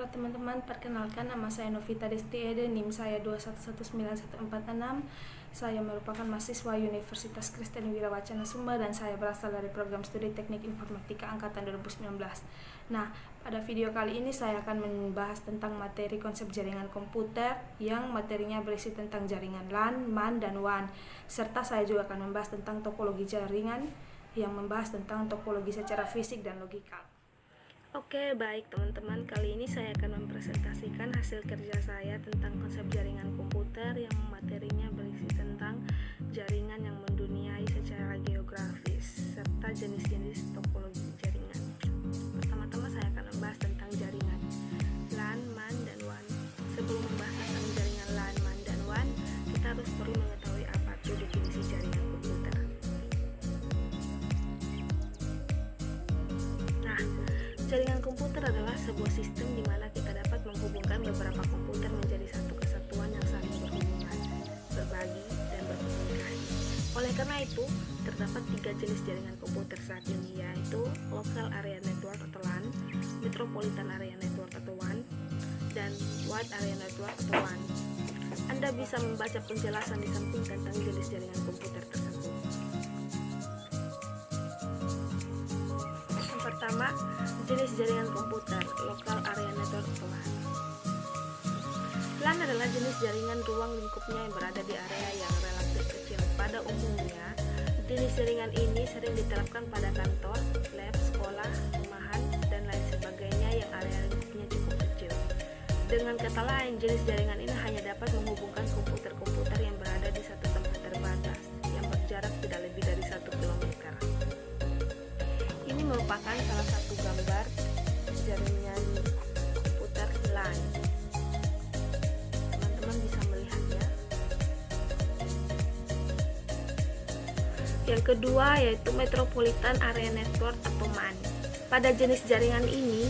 Halo teman-teman, perkenalkan nama saya Novita Destiede, NIM saya 2119146. Saya merupakan mahasiswa Universitas Kristen Wirawacana Sumba dan saya berasal dari program studi Teknik Informatika angkatan 2019. Nah, pada video kali ini saya akan membahas tentang materi konsep jaringan komputer yang materinya berisi tentang jaringan LAN, MAN, dan WAN. Serta saya juga akan membahas tentang topologi jaringan yang membahas tentang topologi secara fisik dan logikal. Oke, baik teman-teman, kali ini saya akan mempresentasikan hasil kerja saya tentang konsep jaringan komputer yang materinya berisi tentang jaringan yang menduniai secara geografis serta jenis-jenis topologi jaringan. Pertama-tama saya akan membahas tentang jaringan LAN, MAN, dan WAN. Sebelum membahas tentang jaringan LAN, MAN, dan WAN, kita harus perlu mengetahui apa itu definisi jaringan komputer. Jaringan komputer adalah sebuah sistem di mana kita dapat menghubungkan beberapa komputer menjadi satu kesatuan yang saling berhubungan, berbagi, dan berkomunikasi. Oleh karena itu, terdapat 3 jenis jaringan komputer saat ini, yaitu Local Area Network atau LAN, Metropolitan Area Network atau WAN, dan Wide Area Network atau WAN. Anda bisa membaca penjelasan di samping tentang jenis jaringan komputer tersebut. Yang pertama, jenis jaringan komputer, Local Area Network atau LAN. LAN adalah jenis jaringan ruang lingkupnya yang berada di area yang relatif kecil. Pada umumnya, jenis jaringan ini sering diterapkan pada kantor, lab, sekolah, rumahan, dan lain sebagainya yang area lingkupnya cukup kecil. Dengan kata lain, jenis jaringan ini hanya dapat menghubungkan komputer-komputer yang berada di satu tempat terbatas, yang berjarak tidak lebih dari 1 km. Ini merupakan salah satu gambar jaringan komputer LAN. Teman-teman bisa melihatnya. Yang kedua yaitu Metropolitan Area Network atau MAN. Pada jenis jaringan ini,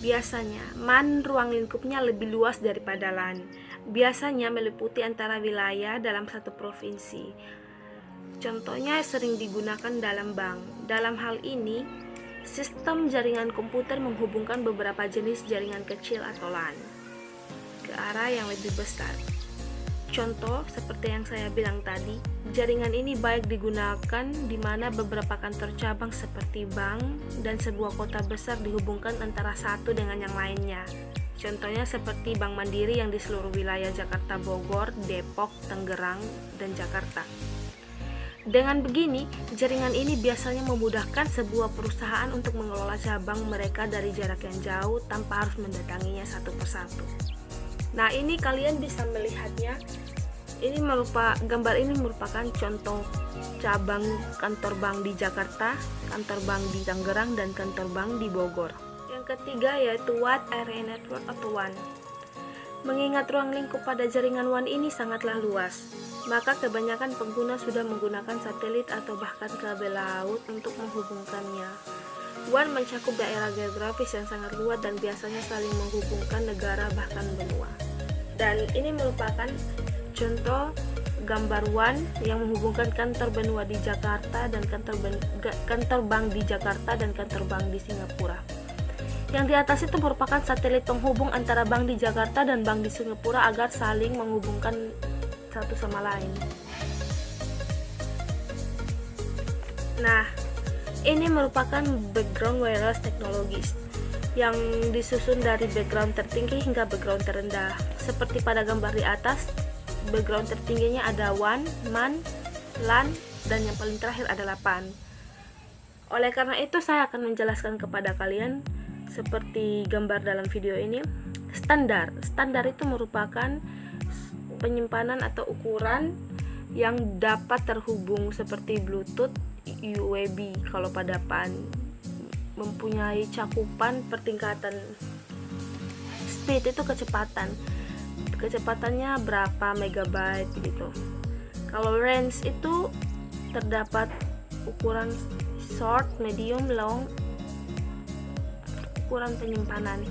biasanya MAN ruang lingkupnya lebih luas daripada LAN. Biasanya meliputi antara wilayah dalam satu provinsi. Contohnya sering digunakan dalam bank. Dalam hal ini, sistem jaringan komputer menghubungkan beberapa jenis jaringan kecil atau LAN ke arah yang lebih besar. Contoh seperti yang saya bilang tadi, jaringan ini baik digunakan di mana beberapa kantor cabang seperti bank dan sebuah kota besar dihubungkan antara satu dengan yang lainnya. Contohnya seperti Bank Mandiri yang di seluruh wilayah Jakarta, Bogor, Depok, Tangerang, dan Jakarta. Dengan begini, jaringan ini biasanya memudahkan sebuah perusahaan untuk mengelola cabang mereka dari jarak yang jauh tanpa harus mendatanginya satu persatu. Nah, ini kalian bisa melihatnya. Gambar ini merupakan contoh cabang kantor bank di Jakarta, kantor bank di Tangerang, dan kantor bank di Bogor. Yang ketiga yaitu Wide Area Network atau WAN. Mengingat ruang lingkup pada jaringan WAN ini sangatlah luas, maka kebanyakan pengguna sudah menggunakan satelit atau bahkan kabel laut untuk menghubungkannya. WAN mencakup daerah geografis yang sangat luas dan biasanya saling menghubungkan negara bahkan benua. Dan ini merupakan contoh gambar WAN yang menghubungkan kantor benua di Jakarta dan kantor bank di Jakarta dan kantor bank di Singapura. Yang di atas itu merupakan satelit penghubung antara bank di Jakarta dan bank di Singapura agar saling menghubungkan satu sama lain. Nah, ini merupakan background wireless technologies yang disusun dari background tertinggi hingga background terendah. Seperti pada gambar di atas, background tertingginya ada WAN, MAN, LAN, dan yang paling terakhir adalah PAN. Oleh karena itu, saya akan menjelaskan kepada kalian seperti gambar dalam video ini. Standar itu merupakan penyimpanan atau ukuran yang dapat terhubung seperti Bluetooth, USB kalau pada PAN, mempunyai cakupan pertingkatan. Speed itu kecepatannya berapa megabyte gitu. Kalau range itu terdapat ukuran short, medium, long, ukuran penyimpanan.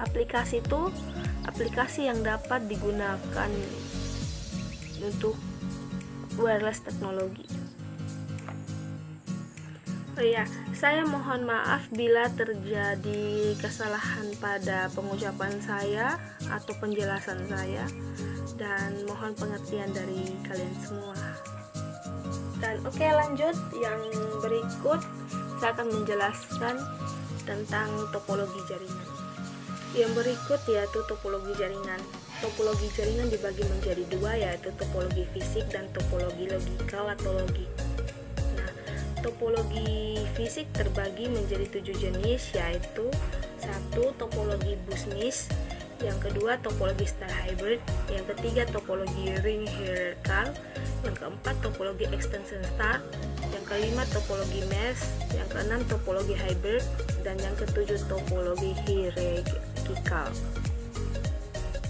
Aplikasi itu aplikasi yang dapat digunakan untuk wireless teknologi. Oh iya, saya mohon maaf bila terjadi kesalahan pada pengucapan saya atau penjelasan saya, dan mohon pengertian dari kalian semua. Dan oke, lanjut yang berikut saya akan menjelaskan tentang topologi jaringan. Yang berikut yaitu topologi jaringan. Topologi jaringan dibagi menjadi dua, yaitu topologi fisik dan topologi logikal atau logik. Topologi fisik terbagi menjadi 7 jenis, yaitu 1. Topologi Bus-Smith, yang kedua topologi star hybrid, yang ketiga topologi ring hierarchical, yang keempat topologi extension star, yang kelima topologi mesh, yang keenam topologi hybrid, dan yang ketujuh topologi hierarchical.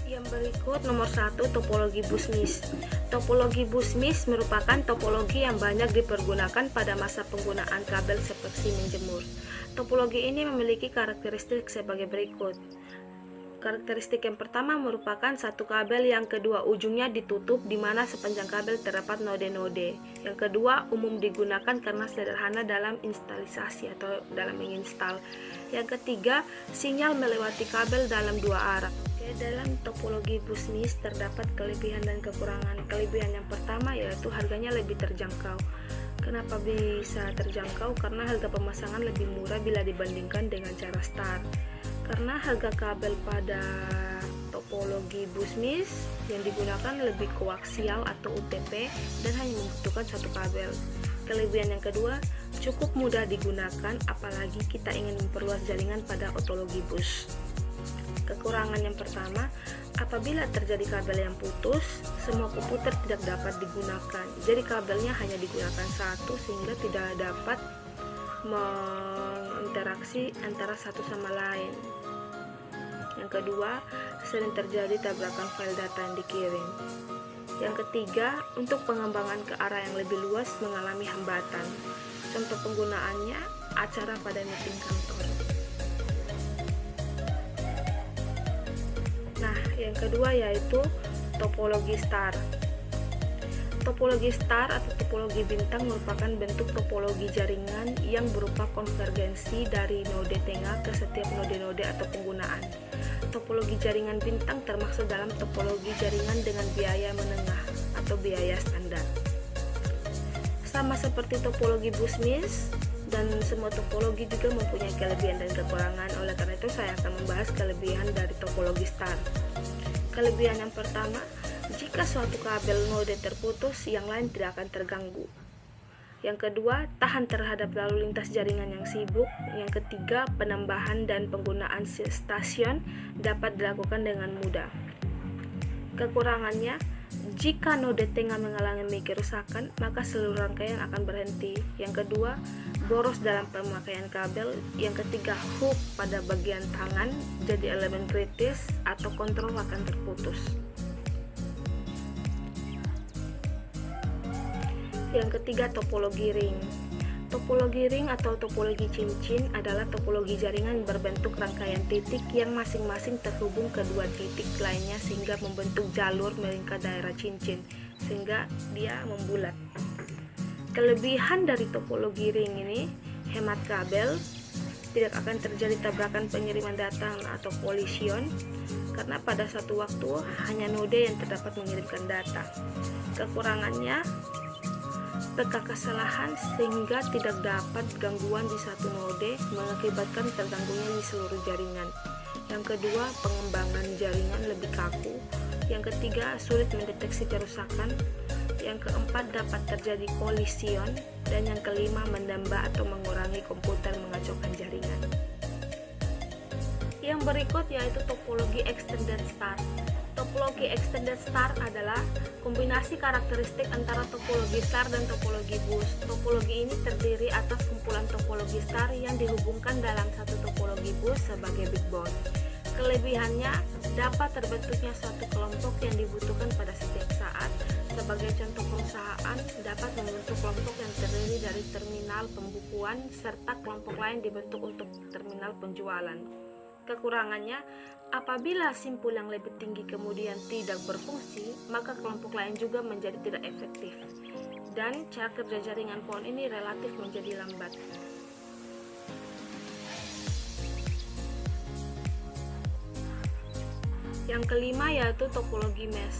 Yang berikut nomor 1, topologi Bus-Smith. Topologi Bus-Smith merupakan topologi yang banyak dipergunakan pada masa penggunaan kabel sepeksi menjemur. Topologi ini memiliki karakteristik sebagai berikut. Karakteristik yang pertama merupakan satu kabel yang kedua ujungnya ditutup, di mana sepanjang kabel terdapat node-node. Yang kedua, umum digunakan karena sederhana dalam instalisasi atau dalam menginstal. Yang ketiga, sinyal melewati kabel dalam dua arah. Dalam topologi Bus-Smith terdapat kelebihan dan kekurangan. Kelebihan yang pertama yaitu harganya lebih terjangkau. Kenapa bisa terjangkau? Karena harga pemasangan lebih murah bila dibandingkan dengan cara star. Karena harga kabel pada topologi Bus-Smith yang digunakan lebih koaksial atau UTP dan hanya membutuhkan satu kabel. Kelebihan yang kedua, cukup mudah digunakan apalagi kita ingin memperluas jaringan pada topologi bus. Kekurangan yang pertama, apabila terjadi kabel yang putus, semua komputer tidak dapat digunakan. Jadi kabelnya hanya digunakan satu sehingga tidak dapat menginteraksi antara satu sama lain. Yang kedua, sering terjadi tabrakan file data yang dikirim. Yang ketiga, untuk pengembangan ke arah yang lebih luas mengalami hambatan. Contoh penggunaannya, acara pada meeting kantor. Nah, yang kedua yaitu topologi star. Topologi star atau topologi bintang merupakan bentuk topologi jaringan yang berupa konvergensi dari node tengah ke setiap node-node atau penggunaan. Topologi jaringan bintang termasuk dalam topologi jaringan dengan biaya menengah atau biaya standar. Sama seperti topologi Bus-Smith, dan semua topologi juga mempunyai kelebihan dan kekurangan. Oleh karena itu saya akan membahas kelebihan dari topologi star. Kelebihan yang pertama, jika suatu kabel node terputus, yang lain tidak akan terganggu. Yang kedua, tahan terhadap lalu lintas jaringan yang sibuk. Yang ketiga, penambahan dan penggunaan stasiun dapat dilakukan dengan mudah. Kekurangannya, jika node tengah mengalami kerusakan, maka seluruh rangkaian akan berhenti. Yang kedua, boros dalam pemakaian kabel. Yang ketiga, hook pada bagian tangan jadi elemen kritis atau kontrol akan terputus. Yang ketiga, topologi ring. Topologi ring atau topologi cincin adalah topologi jaringan berbentuk rangkaian titik yang masing-masing terhubung ke dua titik lainnya sehingga membentuk jalur melingkar daerah cincin, sehingga dia membulat. Kelebihan dari topologi ring ini, hemat kabel, tidak akan terjadi tabrakan pengiriman data atau collision, karena pada satu waktu hanya node yang terdapat mengirimkan data. Kekurangannya, peka kesalahan sehingga tidak dapat gangguan di satu node mengakibatkan terganggunya di seluruh jaringan. Yang kedua, pengembangan jaringan lebih kaku. Yang ketiga, sulit mendeteksi kerusakan. Yang keempat, dapat terjadi collision. Dan yang kelima, menambah atau mengurangi komputer mengacaukan jaringan. Yang berikut yaitu topologi extended star. Topologi extended star adalah kombinasi karakteristik antara topologi star dan topologi bus. Topologi ini terdiri atas kumpulan topologi star yang dihubungkan dalam satu topologi bus sebagai backbone. Kelebihannya, dapat terbentuknya suatu kelompok yang dibutuhkan pada setiap saat. Sebagai contoh, perusahaan dapat membentuk kelompok yang terdiri dari terminal pembukuan serta kelompok lain dibentuk untuk terminal penjualan. Kekurangannya, apabila simpul yang lebih tinggi kemudian tidak berfungsi, maka kelompok lain juga menjadi tidak efektif. dan cara kerja jaringan PON ini relatif menjadi lambat. Yang kelima yaitu topologi mesh.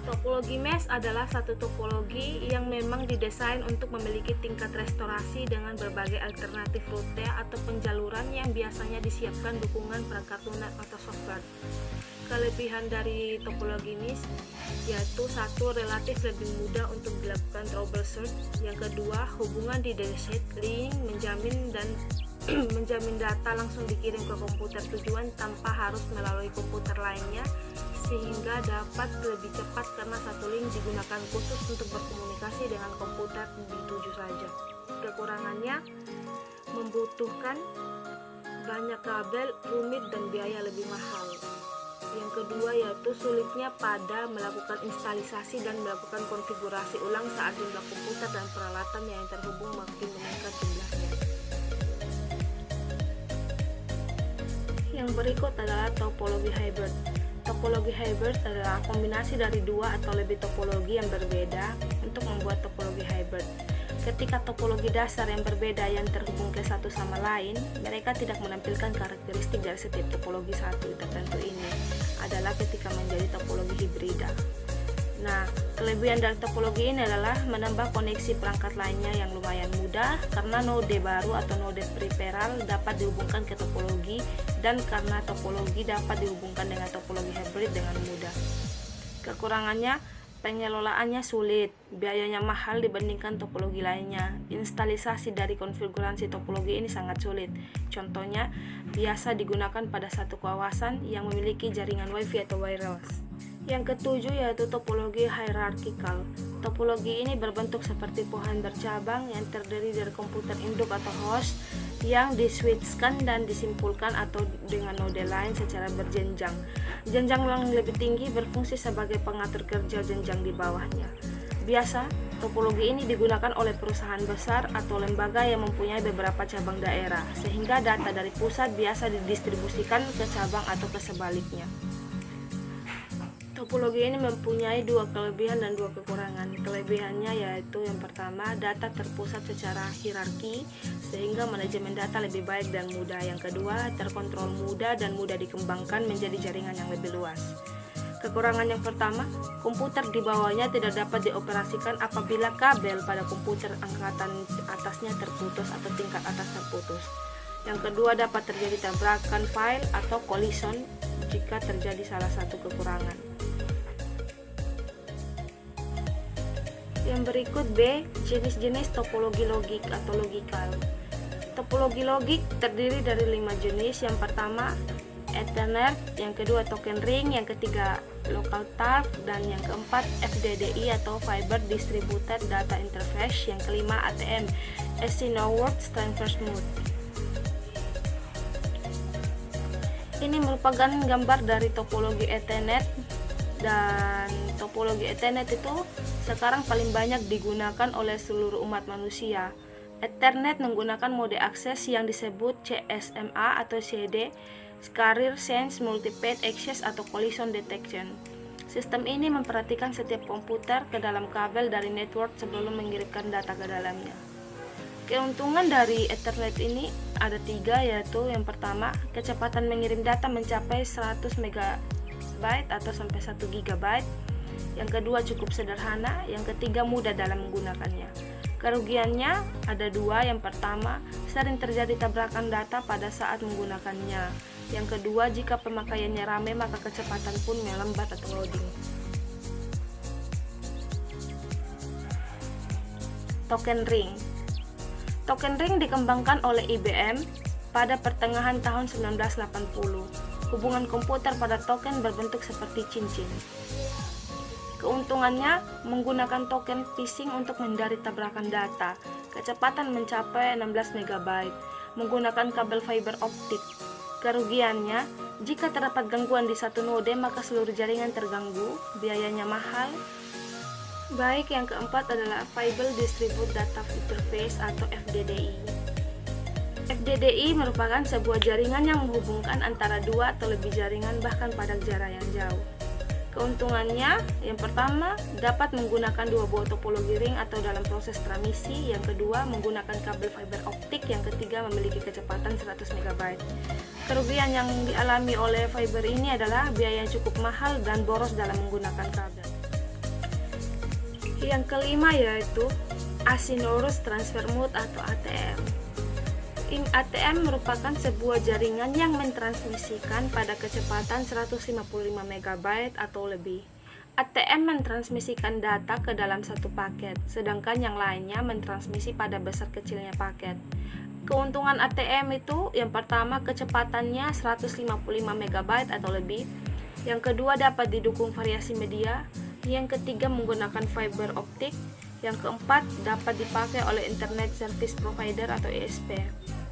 Topologi mesh adalah satu topologi yang memang didesain untuk memiliki tingkat restorasi dengan berbagai alternatif rute atau penjaluran yang biasanya disiapkan dukungan perangkat lunak atau software. Kelebihan dari topologi mesh yaitu satu, relatif lebih mudah untuk dilakukan troubleshoot. Yang kedua, hubungan di DSH link menjamin data langsung dikirim ke komputer tujuan tanpa harus melalui komputer lainnya, sehingga dapat lebih cepat karena satu link digunakan khusus untuk berkomunikasi dengan komputer dituju saja. Kekurangannya membutuhkan banyak kabel, rumit dan biaya lebih mahal. Yang kedua yaitu sulitnya pada melakukan instalisasi dan melakukan konfigurasi ulang saat jumlah komputer dan peralatan yang terhubung makin meningkat jumlahnya. Yang berikut adalah topologi hybrid. Topologi hybrid adalah kombinasi dari dua atau lebih topologi yang berbeda untuk membuat topologi hybrid. Ketika topologi dasar yang berbeda yang terhubung ke satu sama lain, mereka tidak menampilkan karakteristik dari setiap topologi satu tertentu. Ini adalah ketika menjadi topologi hibrida. Nah, kelebihan dari topologi ini adalah menambah koneksi perangkat lainnya yang lumayan mudah karena node baru atau node peripheral dapat dihubungkan ke topologi, dan karena topologi dapat dihubungkan dengan topologi hybrid dengan mudah. Kekurangannya, pengelolaannya sulit, biayanya mahal dibandingkan topologi lainnya. Instalisasi dari konfigurasi topologi ini sangat sulit. Contohnya, biasa digunakan pada satu kawasan yang memiliki jaringan WiFi atau wireless. Yang ketujuh yaitu topologi hierarkikal. Topologi ini berbentuk seperti pohon bercabang yang terdiri dari komputer induk atau host yang diswitchkan dan disimpulkan atau dengan node lain secara berjenjang. Jenjang yang lebih tinggi berfungsi sebagai pengatur kerja jenjang di bawahnya. Biasa, topologi ini digunakan oleh perusahaan besar atau lembaga yang mempunyai beberapa cabang daerah, sehingga data dari pusat biasa didistribusikan ke cabang atau ke sebaliknya. Topologi ini mempunyai dua kelebihan dan dua kekurangan. Kelebihannya yaitu yang pertama, data terpusat secara hierarki sehingga manajemen data lebih baik dan mudah. Yang kedua, terkontrol mudah dan mudah dikembangkan menjadi jaringan yang lebih luas. Kekurangan yang pertama, komputer di bawahnya tidak dapat dioperasikan apabila kabel pada komputer angkatan atasnya terputus atau tingkat atas terputus. Yang kedua, dapat terjadi tabrakan file atau collision jika terjadi salah satu kekurangan. Yang berikut B, jenis-jenis topologi logik atau logikal. Topologi logik terdiri dari 5 jenis. Yang pertama, Ethernet, yang kedua token ring, yang ketiga local talk, dan yang keempat FDDI atau Fiber Distributed Data Interface, yang kelima ATM, Async Transfer Mode. Ini merupakan gambar dari topologi Ethernet, dan topologi Ethernet itu sekarang paling banyak digunakan oleh seluruh umat manusia. Ethernet menggunakan mode akses yang disebut CSMA atau CD, Carrier Sense Multipath Access atau Collision Detection. Sistem ini memperhatikan setiap komputer ke dalam kabel dari network sebelum mengirimkan data ke dalamnya. Keuntungan dari Ethernet ini ada 3, yaitu yang pertama, kecepatan mengirim data mencapai 100 MB atau sampai 1 GB. Yang kedua, cukup sederhana. Yang ketiga, mudah dalam menggunakannya. Kerugiannya ada 2. Yang pertama, sering terjadi tabrakan data pada saat menggunakannya. Yang kedua, jika pemakaiannya ramai maka kecepatan pun melambat atau loading. Token ring. Token ring dikembangkan oleh IBM pada pertengahan tahun 1980. Hubungan komputer pada token berbentuk seperti cincin. Keuntungannya, menggunakan token phishing untuk menghindari tabrakan data. Kecepatan mencapai 16 MB, menggunakan kabel fiber optik. Kerugiannya, jika terdapat gangguan di satu node maka seluruh jaringan terganggu, biayanya mahal. Baik, yang keempat adalah Fiber Distributed Data Interface atau FDDI. FDDI merupakan sebuah jaringan yang menghubungkan antara 2 atau lebih jaringan bahkan pada jarak yang jauh. Keuntungannya, yang pertama, dapat menggunakan 2 buah topologi ring atau dalam proses transmisi. Yang kedua, menggunakan kabel fiber optik. Yang ketiga, memiliki kecepatan 100 MB. Kerugian yang dialami oleh fiber ini adalah biaya yang cukup mahal dan boros dalam menggunakan kabel. Yang kelima yaitu Asynchronous Transfer Mode atau ATM. ATM merupakan sebuah jaringan yang mentransmisikan pada kecepatan 155 MB atau lebih. ATM mentransmisikan data ke dalam satu paket, sedangkan yang lainnya mentransmisi pada besar kecilnya paket. Keuntungan ATM itu, yang pertama kecepatannya 155 MB atau lebih. Yang kedua dapat didukung variasi media. Yang ketiga menggunakan fiber optik. Yang keempat dapat dipakai oleh Internet Service Provider atau ISP.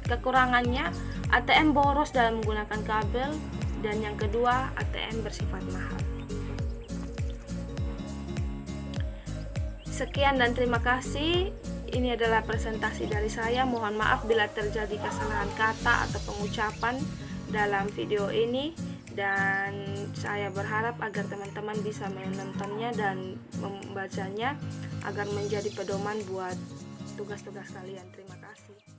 Kekurangannya, ATM boros dalam menggunakan kabel, dan yang kedua, ATM bersifat mahal. Sekian dan terima kasih. Ini adalah presentasi dari saya. Mohon maaf bila terjadi kesalahan kata atau pengucapan dalam video ini, dan saya berharap agar teman-teman bisa menontonnya dan membacanya agar menjadi pedoman buat tugas-tugas kalian. Terima kasih.